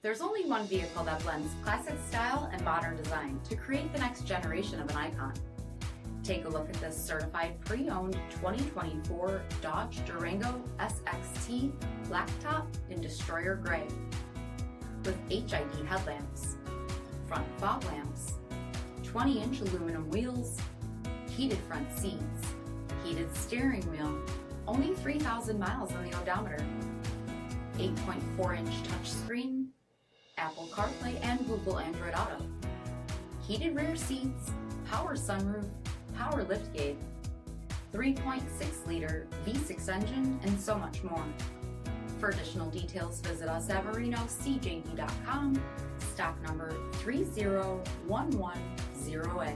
There's only one vehicle that blends classic style and modern design to create the next generation of an icon. Take a look at this certified pre-owned 2024 Dodge Durango SXT Blacktop in Destroyer Gray. With HID headlamps, front fog lamps, 20-inch aluminum wheels, heated front seats, heated steering wheel, only 3,000 miles on the odometer, 8.4-inch touchscreen, Apple CarPlay and Google Android Auto, heated rear seats, power sunroof, power liftgate, 3.6-liter V6 engine, and so much more. For additional details, visit us at MarinoCJD.com, stock number 30110A.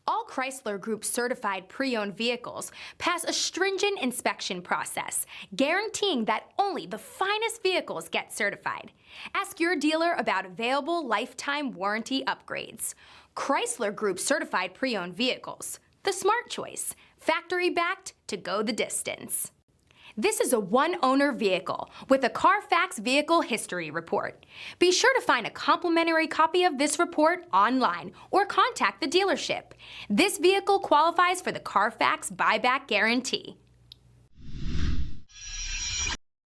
All Chrysler Group certified pre-owned vehicles pass a stringent inspection process, guaranteeing that only the finest vehicles get certified. Ask your dealer about available lifetime warranty upgrades. Chrysler Group certified pre-owned vehicles, the smart choice, factory backed to go the distance. This is a one-owner vehicle with a Carfax Vehicle History Report. Be sure to find a complimentary copy of this report online or contact the dealership. This vehicle qualifies for the Carfax Buyback Guarantee.